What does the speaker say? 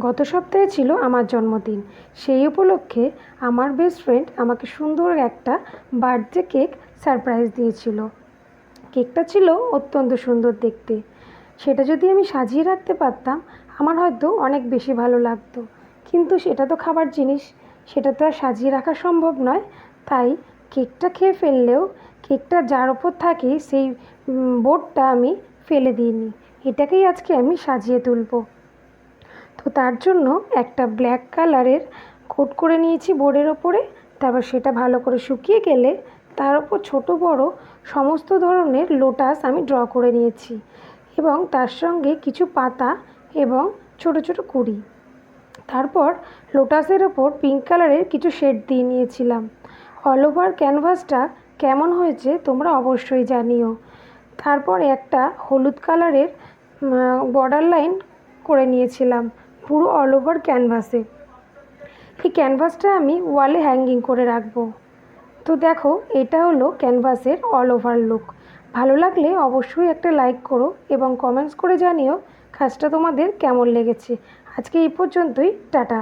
গত সপ্তাহে ছিল আমার জন্মদিন। সেই উপলক্ষে আমার বেস্ট ফ্রেন্ড আমাকে সুন্দর একটা বার্থডে কেক সারপ্রাইজ দিয়েছিল। কেকটা ছিল অত্যন্ত সুন্দর দেখতে। সেটা যদি আমি সাজিয়ে রাখতে পারতাম আমার হয়তো অনেক বেশি ভালো লাগতো, কিন্তু সেটা তো খাবার জিনিস, সেটা তো আর সাজিয়ে রাখা সম্ভব নয়। তাই কেকটা খেয়ে ফেললেও কেকটা যার ওপর থাকে সেই বোর্ডটা আমি ফেলে দিইনি, এটাকেই আজকে আমি সাজিয়ে তুলবো। তো তার জন্য একটা ব্ল্যাক কালারের কোট করে নিয়েছি বোর্ডের ওপরে। তারপর সেটা ভালো করে শুকিয়ে গেলে তার ওপর ছোটো বড়ো সমস্ত ধরনের লোটাস আমি ড্র করে নিয়েছি, এবং তার সঙ্গে কিছু পাতা এবং ছোটো ছোটো কুঁড়ি। তারপর লোটাসের ওপর পিঙ্ক কালারের কিছু শেড দিয়ে নিয়েছিলাম। অল ওভার ক্যানভাসটা কেমন হয়েছে তোমরা অবশ্যই জানিও। তারপর একটা হলুদ কালারের বর্ডার লাইন করে নিয়েছিলাম পুরো অল ওভার ক্যানভাসে। এই ক্যানভাসটা আমি ওয়ালে হ্যাঙ্গিং করে রাখবো। তো দেখো, এটা হলো ক্যানভাসের অল ওভার লুক। ভালো লাগলে অবশ্যই একটা লাইক করো এবং কমেন্টস করে জানিও কাজটা তোমাদের কেমন লেগেছে। আজকে এই পর্যন্তই, টাটা।